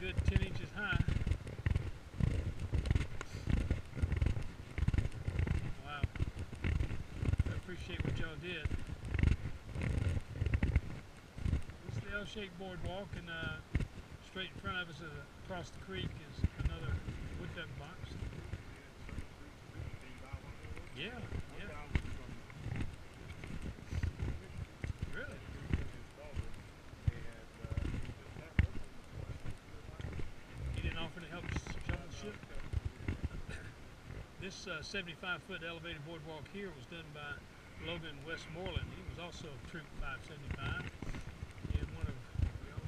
good 10 inches high. Wow. I appreciate what y'all did. This is the L-shaped boardwalk, and straight in front of us across the creek is another woodduck box. Yeah, yeah. Really? He didn't offer to help shovel the ship? This 75-foot elevated boardwalk here was done by Logan Westmoreland. He was also Troop 575 and one of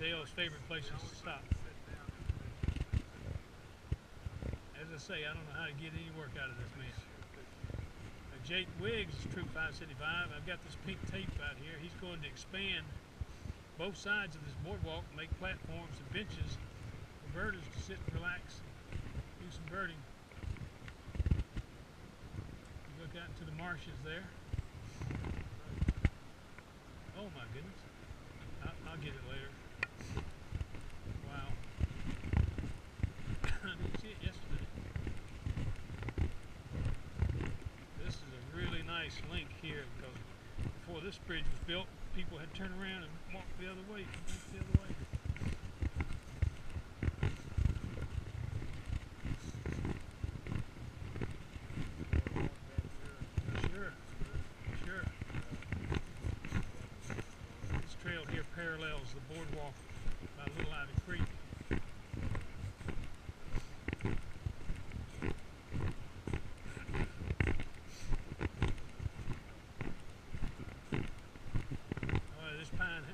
Dale's favorite places to stop. As I say, I don't know how to get any work out of this man. Jake Wiggs is Troop 575. I've got this pink tape out here. He's going to expand both sides of this boardwalk, make platforms and benches for birders to sit and relax, do some birding. Look out into the marshes there. Oh my goodness. I'll get it later. Wow. I didn't see it yesterday. This is a really nice link here because before this bridge was built, people had turned around and walked the other way. Sure. This trail here parallels the boardwalk by Little Ivy Creek.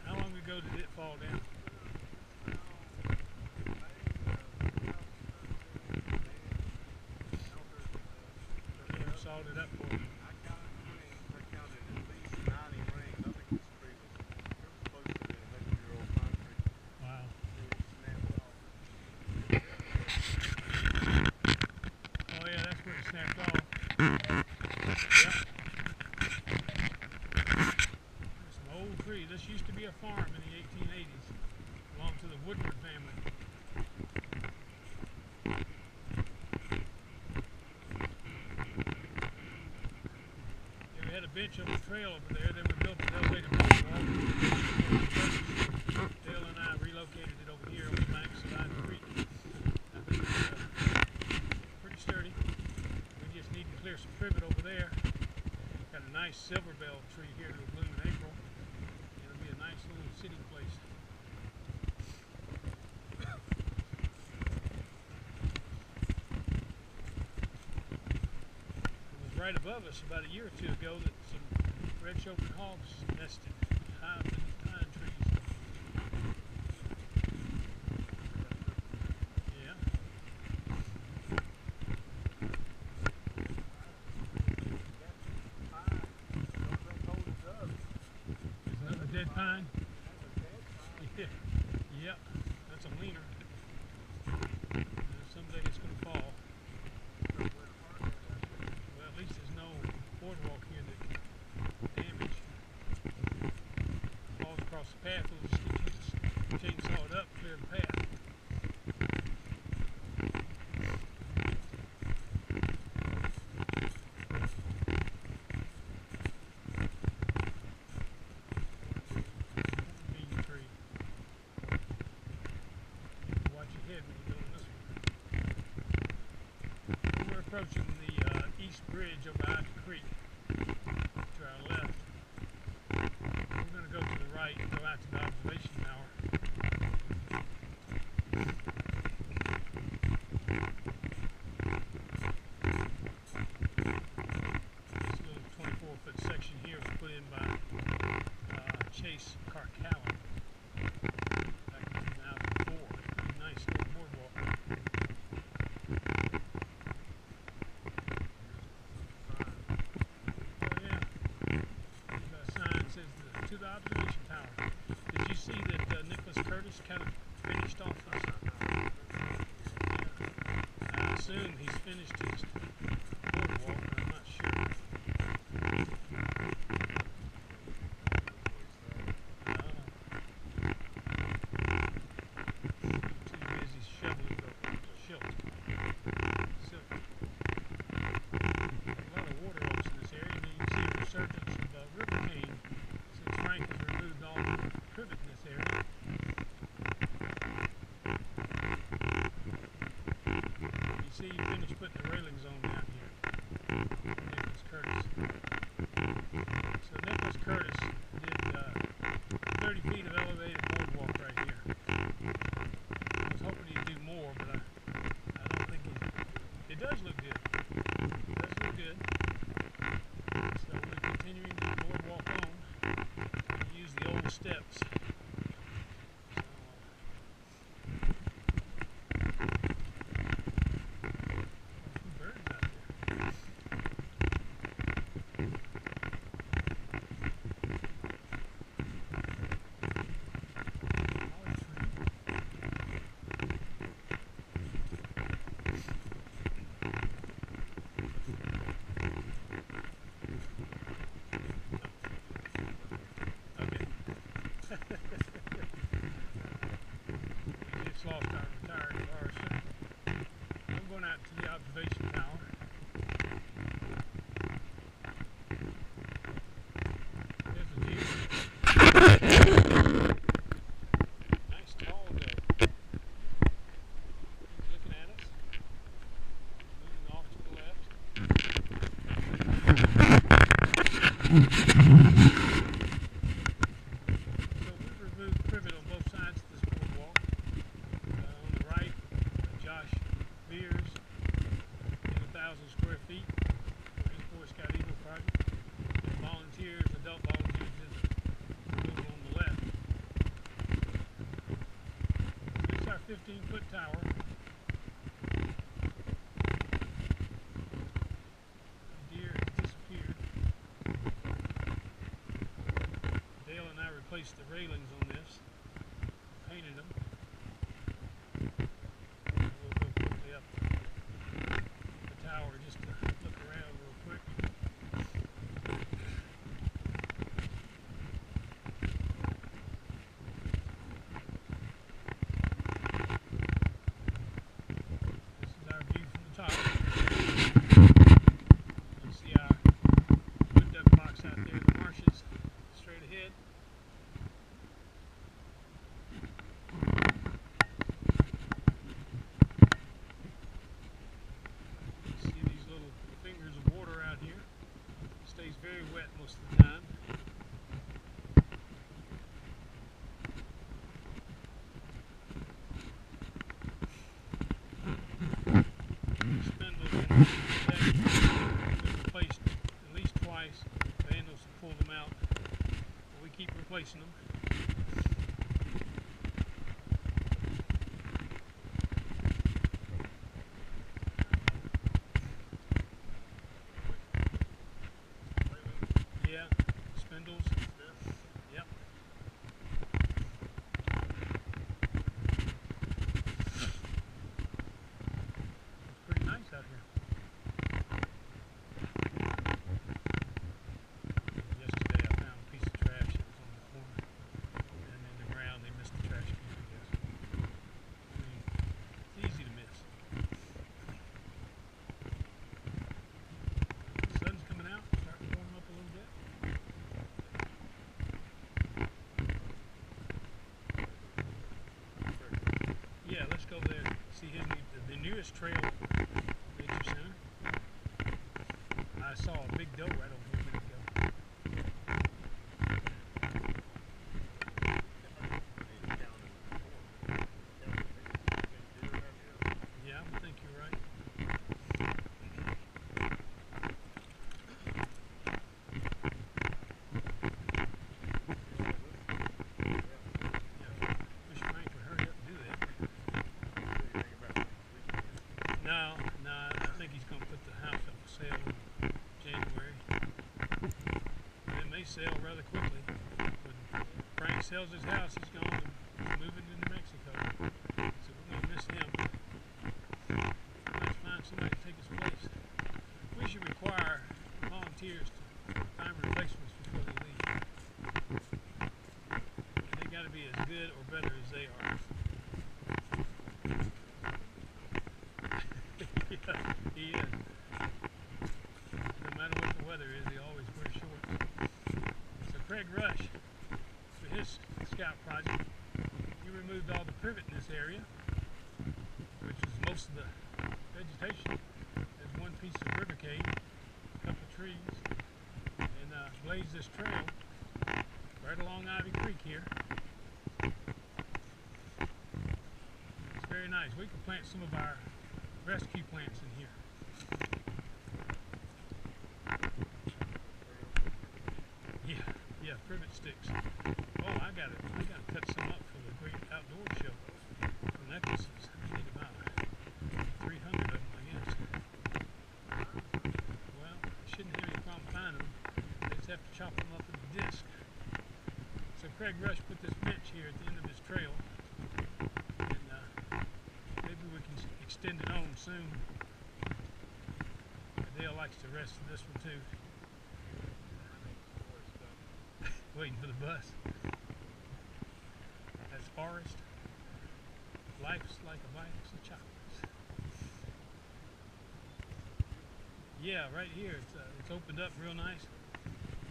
How long ago did it fall down? Yeah, we sawed it up for you. I counted at least 90 rings. I think this tree was close to the 100-year-old pine tree. Wow. Oh yeah, that's where it snapped off. Yep. Old tree. This used to be a farm in the 1880s, belonged to the Woodward family. Yeah, we had a bench on the trail over there, then we built an elevated boardwalk. Dale and I relocated it over here on the banks of Ivy Creek. I think it's pretty sturdy. We just need to clear some privet over there. Got a nice silver bell tree here that will bloom in April. Nice little sitting place. It was right above us about a year or two ago that some red-shouldered hogs nested high up in the pine trees. Yeah. Is that a dead pine? Yeah. Yep, that's a leaner. Someday it's going to fall. Well, at least there's no boardwalk here that damage. Falls across the path, we'll just chainsaw it up, clear the path. We're approaching the east bridge over Ivy Creek to our left. We're going to go to the right and go out to the observation tower. This little 24-foot section here was put in by Chase Carcallan back in 2004. Nice little boardwalk. To the observation tower. Did you see that Nicholas we've removed privet on both sides of this boardwalk. On the right, Josh Beers, 1,000 square feet for his Boy Scout Eagle project. And volunteers, adult volunteers, did the removal on the left. This is our 15-foot tower. Replaced the railings on this, painted them. We'll go quickly up the tower just to look around real quick. This is our view from the top. You can see our wood duck box out there in the marshes straight ahead. Stays very wet most of the time. Spindles been replaced at least twice. Vandals have pulled them out, but we keep replacing them. Yeah, spindles. Yep. It's pretty nice out here. Yesterday I found a piece of trash that was on the corner, and in the ground they missed the trash can, I guess. I mean, it's easy to miss. The sun's coming out, starting to warm up a little bit. Yeah, let's go there. See the newest trail nature center. I saw a big doe right over here a minute ago. Yeah, I think you're right. No, I think he's going to put the house up for sale in January. And it may sell rather quickly. When Frank sells his house, he's going to move into New Mexico. So we're going to miss him. Let's find somebody to take his place. We should require volunteers to find replacements before they leave. And they got to be as good or better as they are. He is. No matter what the weather is, he always wears shorts. So Craig Rush, for his scout project, he removed all the privet in this area, which is most of the vegetation. There's one piece of rivercade, a couple of trees, and blazed this trail right along Ivy Creek here. It's very nice. We can plant some of our rescue plants in here. Yeah, privet sticks. Oh, I gotta cut some up for the Great Outdoor Show for necklaces. I need about 300 of them, I guess. Well, I shouldn't have any problem finding them. I just have to chop them up into discs. So Craig Rush put this bench here at the end of his trail, and maybe we can extend it on soon. Dale likes to rest in this one too. Waiting for the bus. That's Forest. Life's like a box of chocolates. Yeah, right here. It's opened up real nice,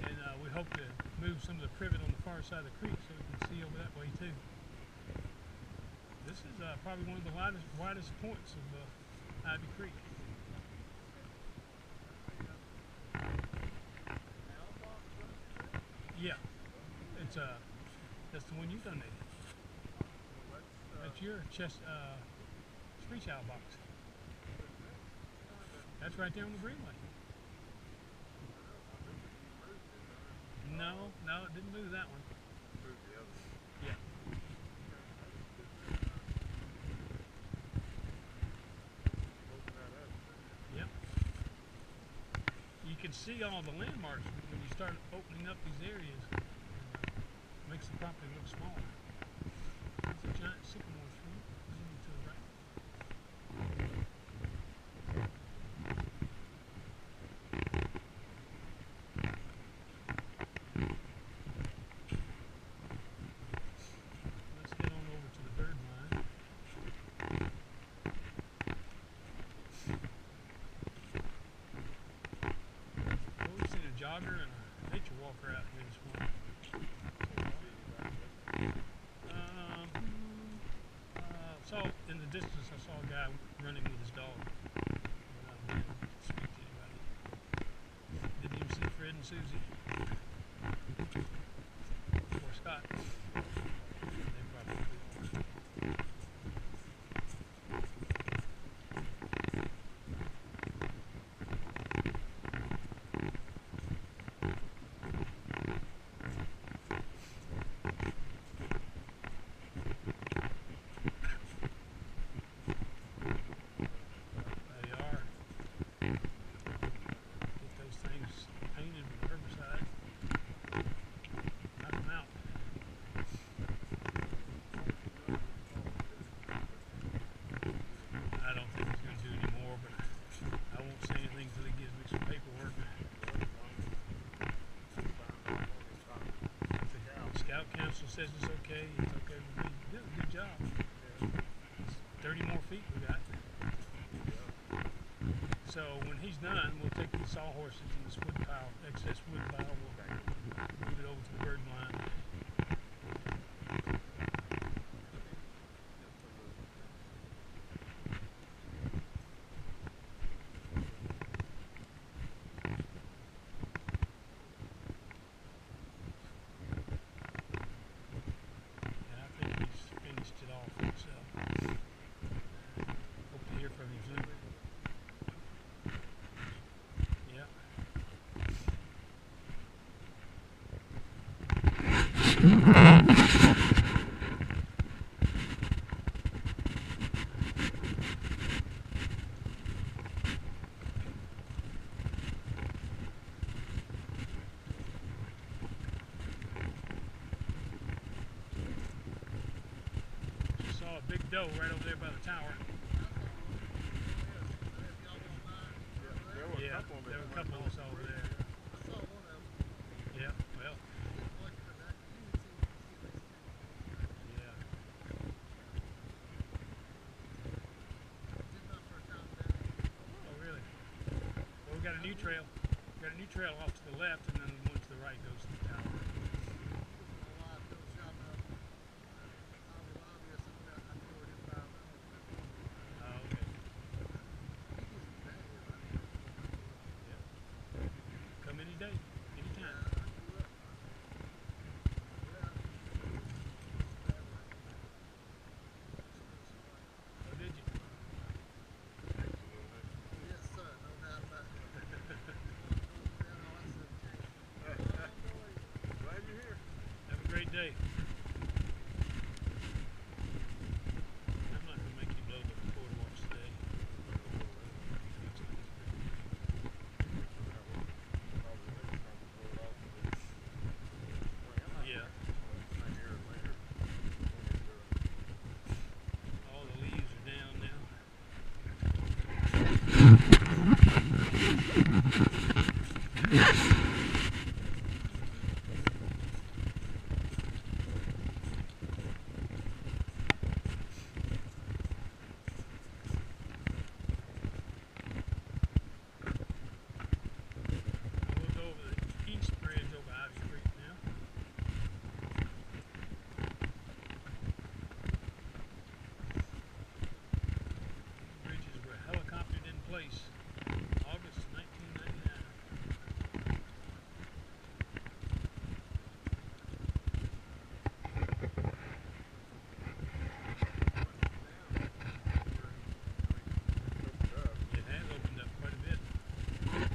and we hope to move some of the privet on the far side of the creek so we can see over that way too. This is probably one of the widest points of Ivy Creek. that's the one you donated. That's your street child box. That's right there on the greenway. No, it didn't move that one. Yeah. Yep. You can see all the landmarks when you start opening up these areas. Makes the property look smaller. There's a giant sycamore tree leaning to the right. Let's get on over to the bird line. Well, we've seen a jogger and a nature walker out here this morning. Saw in the distance, I saw a guy running with his dog. But I didn't speak to anybody. Didn't even see Fred and Susie. Or Scott. They probably are. Scout Council says it's okay with me. You're doing a good job. It's 30 more feet we got. So when he's done, we'll take these sawhorses and this wood pile, excess wood pile, we'll move it over to the bird line. Saw a big doe right over there by the tower. Yeah, there were a couple of us over there. Yeah, well. Yeah. Oh, really? Well, we got a new trail. We got a new trail off to the left, and then the one to the right goes to the tower. Any day, anytime. Oh, did you? Yes, sir, no doubt about it. Glad you're here. Have a great day. I'm not going to make you blow the quarter watch today. Yeah. All the leaves are down now.